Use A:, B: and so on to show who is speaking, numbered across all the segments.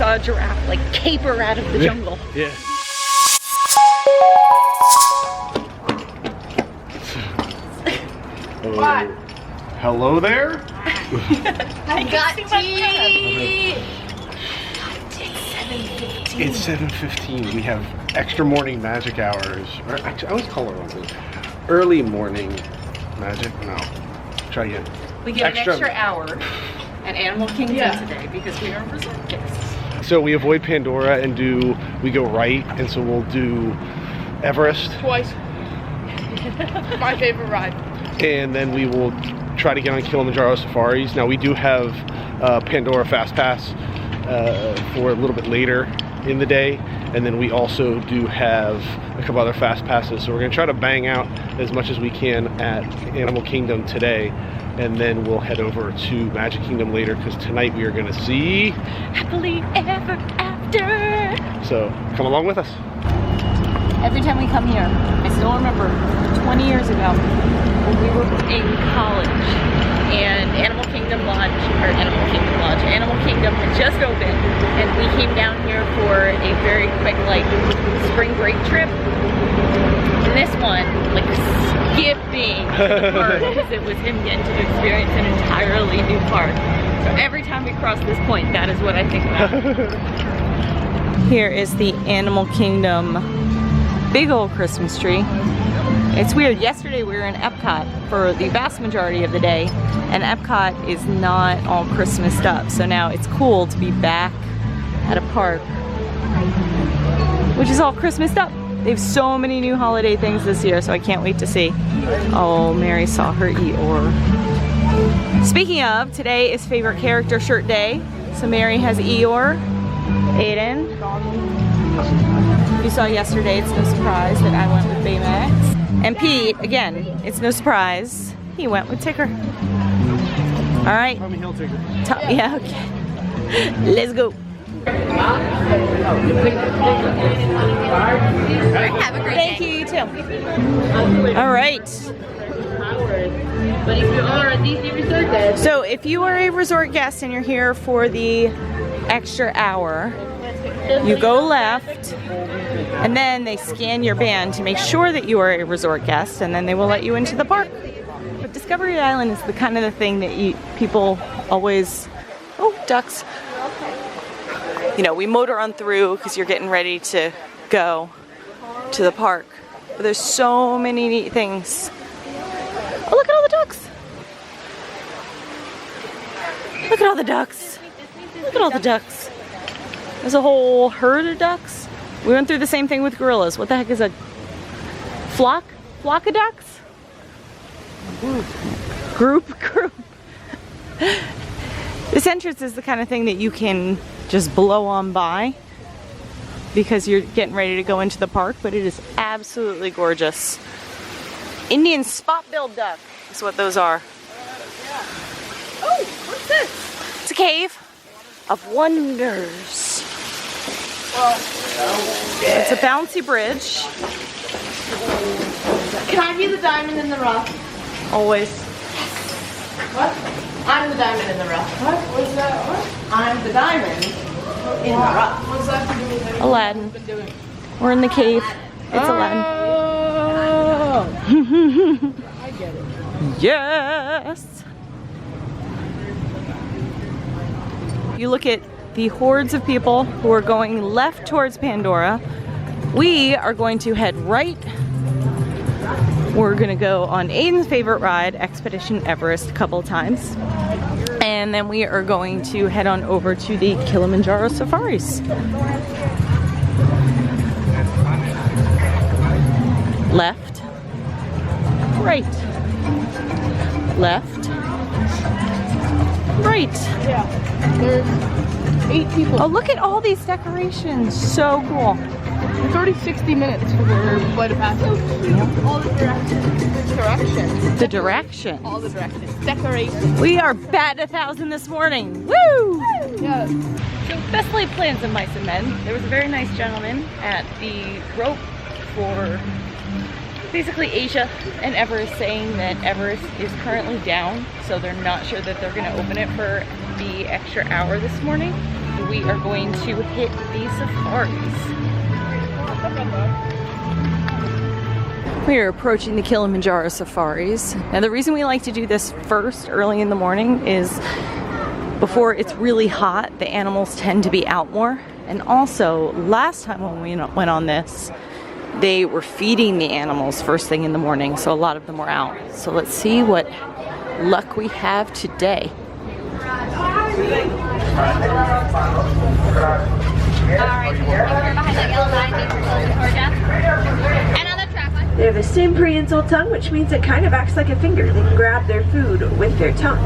A: saw a giraffe like caper out of the jungle.
B: Yeah.
C: What?
B: Hello there?
C: I got tea!
B: It's 7:15. We have extra morning magic hours. Or actually, I always call it wrong. Early morning magic. No. Try again.
A: We get an extra hour at Animal Kingdom today because we are resort guests.
B: So we avoid Pandora and we go right, and so we'll do Everest.
C: Twice. My favorite ride.
B: And then we will try to get on Kilimanjaro Safaris. Now we do have Pandora Fast Pass for a little bit later in the day, and then we also do have a couple other fast passes, so we're going to try to bang out as much as we can at Animal Kingdom today, and then we'll head over to Magic Kingdom later, because tonight we are going to see
A: Happily Ever After.
B: So come along with us.
A: Every time we come here, I still remember 20 years ago when we were in college and Animal Kingdom had just opened, and we came down here for a very quick like spring break trip. And this one, like skipping the park because it was him getting to experience an entirely new park. So every time we cross this point, that is what I think about. Here is the Animal Kingdom big old Christmas tree. It's weird. Yesterday we were in Epcot for the vast majority of the day, and Epcot is not all Christmased up. So now it's cool to be back at a park which is all Christmased up. They have so many new holiday things this year, so I can't wait to see. Oh, Mary saw her Eeyore. Speaking of, today is favorite character shirt day. So Mary has Eeyore. Aiden. You saw yesterday, it's no surprise that I went with Baymax. And Pete, again, it's no surprise, he went with Ticker. All right.
B: Tommy Hilfiger.
A: Yeah, okay. Let's go.
C: Have a great
A: Thank
C: day.
A: you, you too. All right.
C: But if you are a Disney resort guest,
A: So if you are a resort guest and you're here for the extra hour, you go left, and then they scan your band to make sure that you are a resort guest, and then they will let you into the park. But Discovery Island is the kind of the thing that people always, oh, ducks. You know, we motor on through because you're getting ready to go to the park. But there's so many neat things. Oh, look at all the ducks. Look at all the ducks. Look at all the ducks. There's a whole herd of ducks. We went through the same thing with gorillas. What the heck is a flock? Flock of ducks? Group. This entrance is the kind of thing that you can just blow on by because you're getting ready to go into the park, but it is absolutely gorgeous. Indian spot-billed duck is what those are. Oh, what's this? It's a cave of wonders. It's a bouncy bridge.
C: can I be the diamond in the rough?
A: Always.
C: What? I'm the diamond in the rough. What? What's that? What? I'm the diamond in the rough. What's that to do with anything
A: Aladdin.
C: we've been doing?
A: We're in the cave. It's Aladdin.
C: Oh. I get it.
A: Yes! You look at the hordes of people who are going left towards Pandora. We are going to head right. We're gonna go on Aiden's favorite ride, Expedition Everest, a couple of times. And then we are going to head on over to the Kilimanjaro Safaris. Left. Right. Left. Right.
C: Yeah. There's 8 people.
A: Oh, look at all these decorations. So cool.
C: It's already 60 minutes for the flight of passage. All the directions.
A: The direction.
C: All the directions. Decorations.
A: We are batting 1,000 this morning. Woo!
C: Yeah.
A: So, best laid plans of mice and men. There was a very nice gentleman at the rope for basically Asia and Everest saying that Everest is currently down, so they're not sure that they're going to open it for the extra hour this morning. we are going to hit the safaris. We are approaching the Kilimanjaro Safaris. Now the reason we like to do this first early in the morning is before it's really hot, the animals tend to be out more. And also, last time when we went on this, they were feeding the animals first thing in the morning, so a lot of them were out. So let's see what luck we have today.
D: They have the same prehensile tongue, which means it kind of acts like a finger. They can grab their food with their tongue.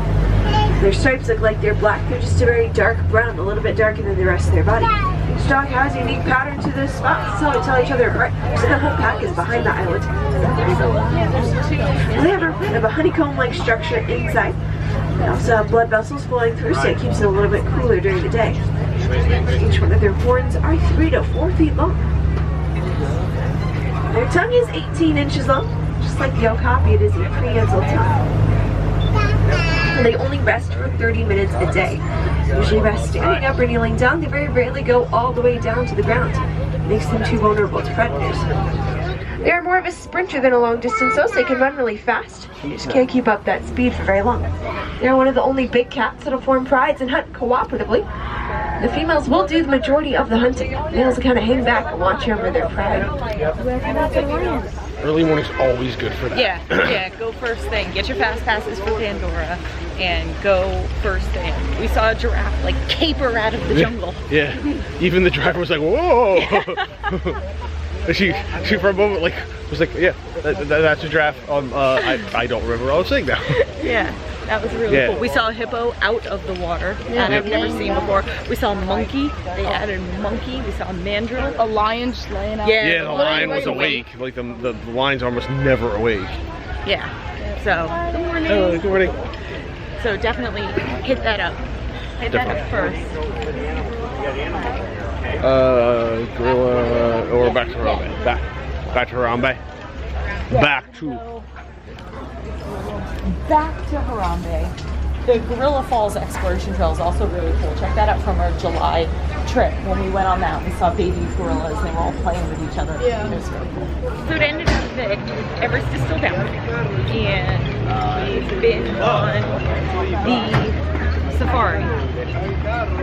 D: Their stripes look like they're black. They're just a very dark brown, a little bit darker than the rest of their body. Each dog has a unique pattern to the spots, so to tell each other apart. So the whole pack is behind the island. They have a bit of a honeycomb-like structure inside. They also have blood vessels flowing through, so it keeps it a little bit cooler during the day. Each one of their horns are 3 to 4 feet long. Their tongue is 18 inches long. Just like the okapi, it is a prehensile tongue. And they only rest for 30 minutes a day. Usually rest standing up or kneeling down. They very rarely go all the way down to the ground. It makes them too vulnerable to predators. They are more of a sprinter than a long distance, so they can run really fast. You just can't keep up that speed for very long. They're one of the only big cats that'll form prides and hunt cooperatively. The females will do the majority of the hunting. Males will kind of hang back and watch over their pride.
B: Early morning's always good for that.
A: Yeah, go first thing. Get your fast passes for Pandora and go first thing. We saw a giraffe like caper out of the jungle.
B: Yeah, even the driver was like, whoa! she for a moment like was like, yeah, that's a giraffe. I don't remember what I was saying now.
A: Yeah. That was really cool. We saw a hippo out of the water that I've never seen before. We saw a monkey. They added a monkey. We saw a mandrill.
C: A lion just laying out.
B: Yeah, the lion was awake. Like the lion's almost never awake.
A: Yeah. So good morning.
B: Oh, good morning.
A: So definitely hit that up. Hit that up first.
B: Gorilla or back to Harambe. Back to Harambe.
A: Back to Harambe. The Gorilla Falls Exploration Trail is also really cool. Check that out from our July trip. When we went on that, we saw baby gorillas and they were all playing with each other. Yeah. It was really cool. So it ended up that Everest is still down. And we've been on the safari.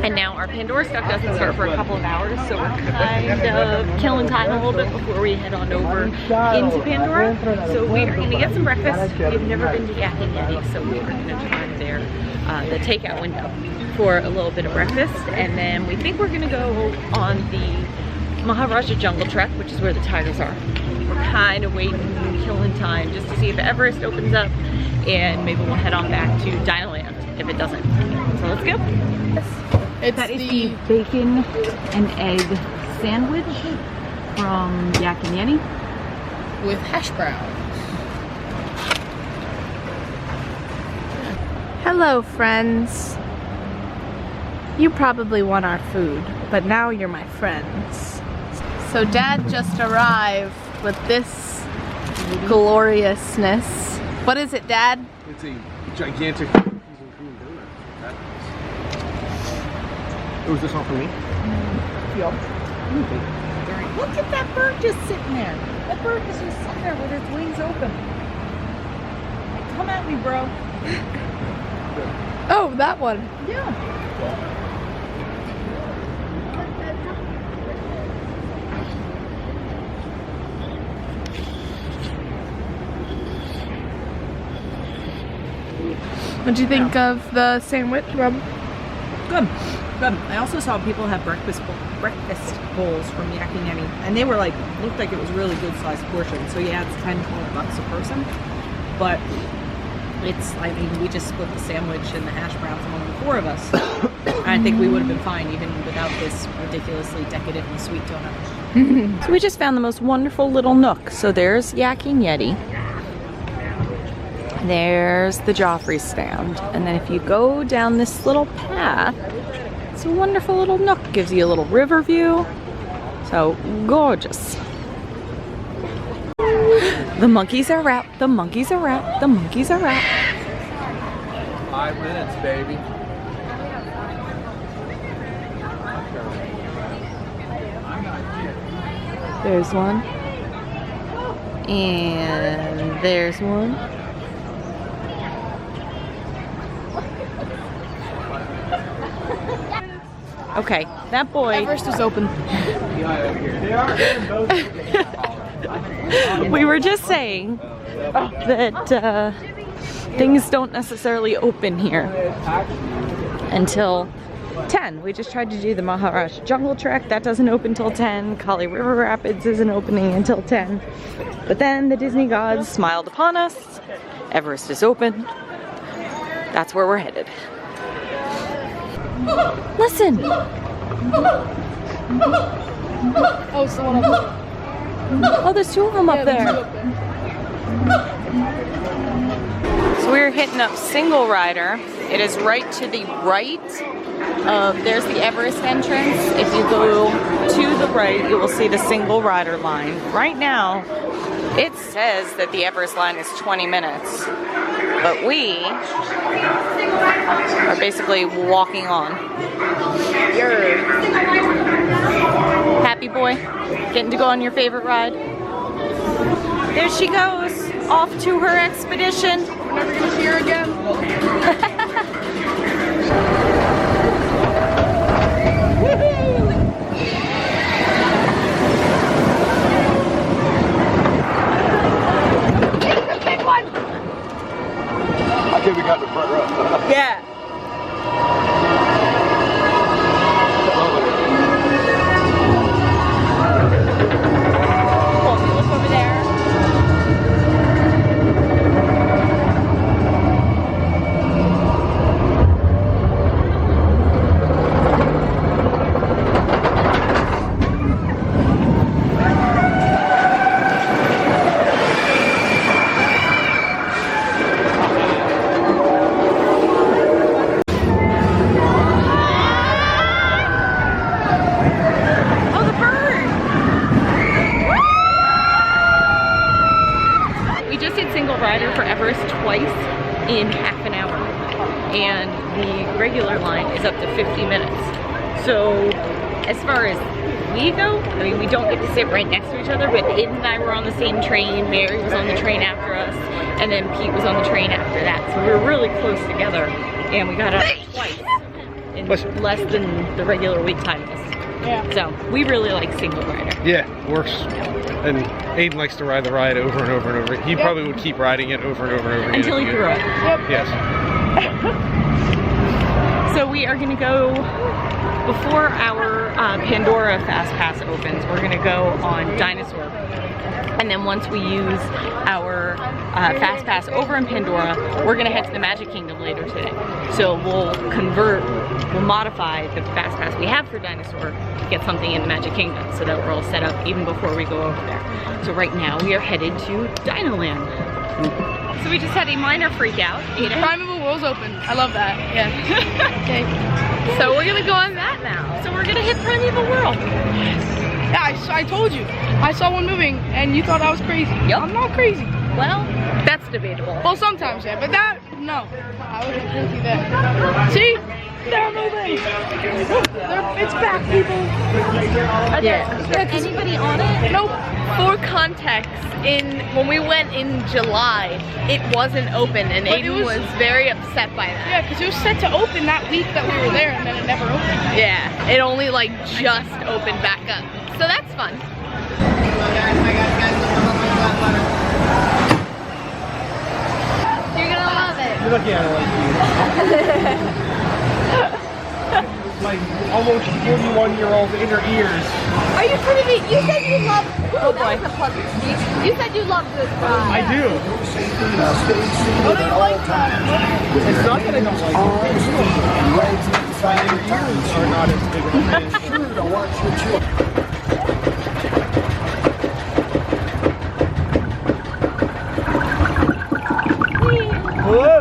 A: And now our Pandora stuff doesn't start for a couple of hours, so we're kind of killing time a little bit before we head on over into Pandora. So we are going to get some breakfast. We've never been to Yak and Yeti, so we are going to turn there, the takeout window, for a little bit of breakfast. And then we think we're going to go on the Maharaja Jungle Trek, which is where the tigers are. We're kind of waiting, killing time, just to see if Everest opens up, and maybe we'll head on back to Dinoland if it doesn't. So let's go. That is the bacon and egg sandwich from Yak and Yeti.
C: With hash browns.
E: Hello, friends. You probably want our food, but now you're my friends. So Dad just arrived with this gloriousness. What is it, Dad?
B: It's a gigantic piece of cream donut. Was this all for me?
A: Yup. Look at that bird just sitting there. That bird is just sitting there with its wings open. Like, come at me, bro.
E: Oh, that one.
A: Yeah.
E: What'd you think of the sandwich, Rob?
F: Good. I also saw people have breakfast bowls from Yak and Yeti, and they were like, looked like it was really good sized portion. So yeah, it's $10 a person, but it's, I mean, we just split the sandwich and the hash browns among the 4 of us. I think we would have been fine even without this ridiculously decadent and sweet donut.
A: So we just found the most wonderful little nook. So there's Yak and Yeti. There's the Joffrey stand. And then if you go down this little path, it's a wonderful little nook. Gives you a little river view. So gorgeous. The monkeys are out. The monkeys are out. The monkeys are out.
G: 5 minutes, baby.
A: There's one. And there's one. Okay, that boy.
C: Everest is open.
A: We were just saying that things don't necessarily open here until 10. We just tried to do the Maharashtra Jungle Trek. That doesn't open till 10. Kali River Rapids isn't opening until 10. But then the Disney gods smiled upon us. Everest is open. That's where we're headed. Listen!
C: Oh, it's the one up there.
A: Oh, there's two of them up there. So we're hitting up Single Rider. It is right to the right of, there's the Everest entrance. If you go to the right, you will see the Single Rider line. Right now, it says that the Everest line is 20 minutes, but we are basically walking on. Happy boy, getting to go on your favorite ride. There she goes, off to her expedition.
C: We're never gonna see her again.
G: I think we got the front row.
A: Yeah. Look over there. For Everest twice in half an hour, and the regular line is up to 50 minutes. So as far as we go, I mean, we don't get to sit right next to each other, but Aiden and I were on the same train, Mary was on the train after us, and then Pete was on the train after that. So we were really close together, and we got up twice in less than the regular wait time is.
C: Yeah.
A: So we really like Single Rider.
B: Yeah, works. And Aiden likes to ride the ride over and over and over. He probably would keep riding it over and over and over again.
A: Until he threw up.
B: Yes.
A: So we are gonna go, before our Pandora Fast Pass opens, we're gonna go on Dinosaur. And then once we use our Fast Pass over in Pandora, we're gonna head to the Magic Kingdom later today. So we'll modify the Fast Pass we have for Dinosaur to get something in the Magic Kingdom so that we're all set up even before we go over there. So right now we are headed to Dinoland. So we just had a minor freak out.
C: Primeval World's open. I love that. Yeah. Okay.
A: So we're gonna go on that now. So we're gonna hit Primeval World.
C: Yeah, I told you. I saw one moving and you thought I was crazy.
A: Yep.
C: I'm not crazy.
A: Well, that's debatable.
C: Well, sometimes, yeah, but that, no. I wouldn't agree with you there. See? They're moving. It's back, people.
A: Is anybody on it?
C: Nope.
H: For context, when we went in July, it wasn't open, and Aiden was very upset by that.
C: Yeah, because it was set to open that week that we were there, and then it never opened.
H: Yeah, it only like just opened back up, so that's fun. You're gonna love it.
B: You're lucky I don't like you. Like almost 41-year-old in her ears.
H: Are you kidding me? You said you loved. Oh boy. You said you loved this ride.
B: I do.
C: What do you like?
B: It's not that I don't like it. My ears are not as big as Hello.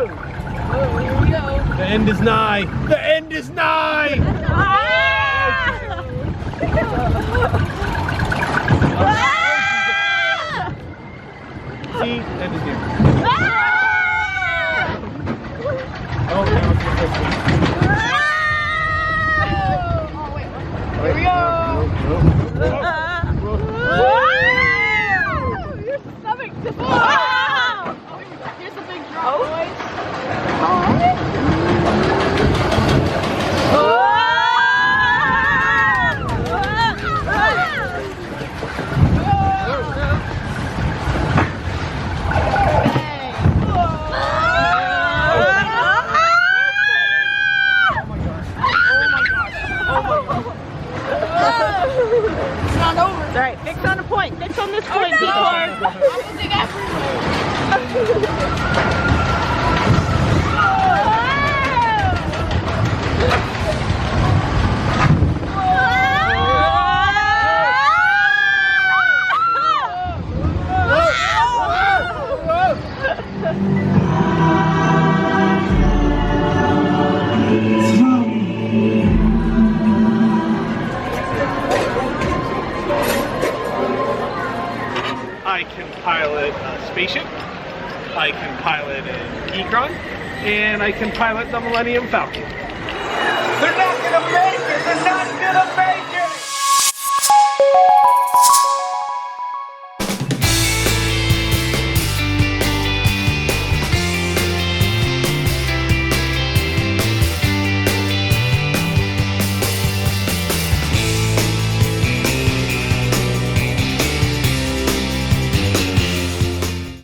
C: Oh, here we go.
B: The end is nigh. The end is nigh. See, end is here. Oh, now it's the first one.
C: Oh, wait. Here we go.
B: Whoa.
F: All right, fix on a point. Fix on this point, P-Card.
B: I can pilot a spaceship, I can pilot an Ecron, and I can pilot the Millennium Falcon.
I: They're not gonna make it! They're not gonna make